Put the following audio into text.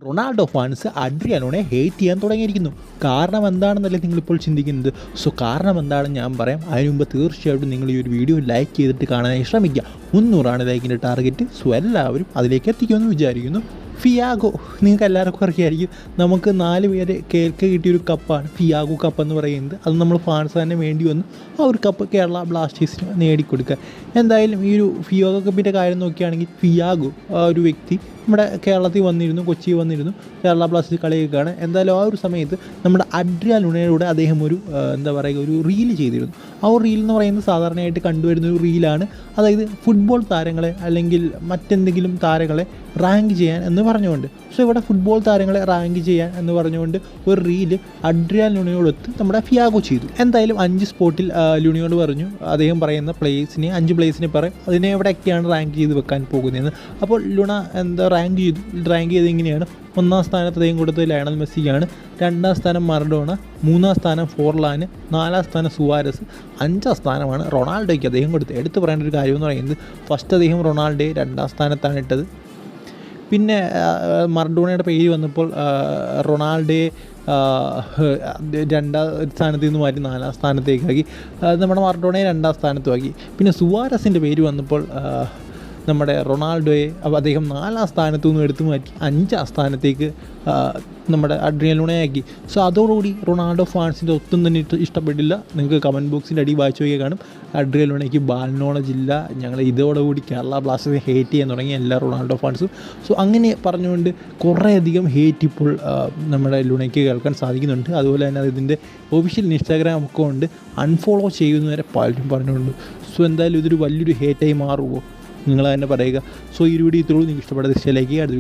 Ronaldo fans അഡ്രിയാനോനെ hate ചെയ്യാൻ തുടങ്ങിയിരിക്കുന്നു. കാരണം എന്താണെന്നല്ലേ നിങ്ങളിപ്പോൾ ചിന്തിക്കുന്നത്. സോ കാരണം എന്താണെന്ന് ഞാൻ പറയാം. അതിന് മുമ്പ് തീർച്ചയായിട്ടും നിങ്ങൾ ഈ ഒരു വീഡിയോ ലൈക്ക് ചെയ്തിട്ട് കാണാനായി ശ്രമിക്കുക. 300 ലൈക്കിൻ്റെ ടാർഗറ്റ്. സോ എല്ലാവരും അതിലേക്ക് എത്തിക്കുമെന്ന് വിചാരിക്കുന്നു. ഫിയാഗോ നിങ്ങൾക്ക് എല്ലാവർക്കും അറിയായിരിക്കും. നമുക്ക് 4 പേര് കേൾക്ക് കിട്ടിയൊരു കപ്പാണ് ഫിയാഗോ കപ്പ് എന്ന് പറയുന്നത്. അത് നമ്മൾ ഫാൻസ് തന്നെ വേണ്ടി വന്നു ആ ഒരു കപ്പ് കേരള ബ്ലാസ്റ്റേഴ്സിന് നേടിക്കൊടുക്കുക. എന്തായാലും ഈ ഒരു ഫിയാഗോ കപ്പിൻ്റെ കാര്യം നോക്കുകയാണെങ്കിൽ ഫിയാഗോ ആ ഒരു വ്യക്തി നമ്മുടെ കേരളത്തിൽ വന്നിരുന്നു, കൊച്ചിയിൽ വന്നിരുന്നു, കേരള ബ്ലാസ്റ്റേഴ്സ് കളിയൊക്കെയാണ്. എന്തായാലും ആ ഒരു സമയത്ത് നമ്മുടെ അഡ്രിയാൻ ലുണയോടെ അദ്ദേഹം ഒരു ഒരു റീൽ ചെയ്തിരുന്നു. ആ ഒരു റീൽ എന്ന് പറയുന്നത് സാധാരണയായിട്ട് കണ്ടുവരുന്ന ഒരു റീലാണ്. അതായത് ഫുട്ബോൾ താരങ്ങളെ അല്ലെങ്കിൽ മറ്റെന്തെങ്കിലും താരങ്ങളെ റാങ്ക് ചെയ്യാൻ എന്ന് പറഞ്ഞുകൊണ്ട്. സോ ഇവിടെ ഫുട്ബോൾ താരങ്ങളെ റാങ്ക് ചെയ്യാൻ എന്ന് പറഞ്ഞുകൊണ്ട് ഒരു റീല് അഡ്രിയാൻ ലുണയോടൊത്ത് നമ്മുടെ ഫിയാഗോ ചെയ്തു. എന്തായാലും 5 സ്പോട്ടിൽ ലുണയോട് പറഞ്ഞു, അദ്ദേഹം പറയുന്ന 5 പ്ലേസിനെ പറയും അതിനെ എവിടെയൊക്കെയാണ് റാങ്ക് ചെയ്ത് വെക്കാൻ പോകുന്നതെന്ന്. അപ്പോൾ ലുണ റാങ്ക് ചെയ്ത് ഇങ്ങനെയാണ്. 1-ാം സ്ഥാനത്ത് അദ്ദേഹം കൊടുത്തത് ലയണൽ മെസ്സിയാണ്, 2-ാം സ്ഥാനം മറഡോണ, 3-ാം സ്ഥാനം ഫോർലാൻ, 4-ാം സ്ഥാനം സുവാരസ്, 5-ാം സ്ഥാനമാണ് റൊണാൾഡോയ്ക്ക് അദ്ദേഹം കൊടുത്തത്. എടുത്തു പറയേണ്ട ഒരു കാര്യം എന്ന് പറയുന്നത് ഫസ്റ്റ് അദ്ദേഹം റൊണാൾഡോയെ 2-ാം സ്ഥാനത്താണ് ഇട്ടത്. പിന്നെ മറഡോണയുടെ പേര് വന്നപ്പോൾ റൊണാൾഡോയെ 2-ാം സ്ഥാനത്ത് നിന്ന് മാറ്റി 4-ാം സ്ഥാനത്തേക്കാക്കി. നമ്മുടെ മറഡോണയെ 2-ാം സ്ഥാനത്തുമാക്കി. പിന്നെ സുവാരസിൻ്റെ പേര് വന്നപ്പോൾ നമ്മുടെ റൊണാൾഡോയെ അദ്ദേഹം 4-ാം സ്ഥാനത്തു നിന്ന് എടുത്തു മാറ്റി 5-ാം സ്ഥാനത്തേക്ക് നമ്മുടെ അഡ്രിയാൻ ലുണയാക്കി. സോ അതോടുകൂടി റൊണാൾഡോ ഫാൻസിൻ്റെ ഒത്തും തന്നെ ഇഷ്ടപ്പെട്ടില്ല. നിങ്ങൾക്ക് കമൻറ്റ് ബോക്സിൻ്റെ അടി വായിച്ചു നോക്കിയാൽ കാണും. അഡ്രിയാൻ ലുണയ്ക്ക് ബാൽ നോളജ് ഇല്ല, ഞങ്ങൾ ഇതോടുകൂടി കേരള ബ്ലാസ്റ്റേഴ്സിനെ ഹേറ്റ് ചെയ്യാൻ തുടങ്ങി എല്ലാ റൊണാൾഡോ ഫാൻസും. സോ അങ്ങനെ പറഞ്ഞുകൊണ്ട് കുറേയധികം ഹേറ്റ് ഇപ്പോൾ നമ്മുടെ ലുണയ്ക്ക് കേൾക്കാൻ സാധിക്കുന്നുണ്ട്. അതുപോലെ തന്നെ ഇതിൻ്റെ ഒഫീഷ്യൽ ഇൻസ്റ്റാഗ്രാം അക്കൗണ്ട് അൺഫോളോ ചെയ്യുന്നവരെ പലരും പറഞ്ഞുകൊണ്ട്. സോ എന്തായാലും ഇതൊരു വലിയൊരു ഹേറ്റായി മാറുമോ നിങ്ങൾ തന്നെ പറയുക. സോ ഈ വീഡിയോ ഇത്രയും നിങ്ങൾക്ക് ഇഷ്ടപ്പെട്ട ദിശയിലേക്ക് അടുത്ത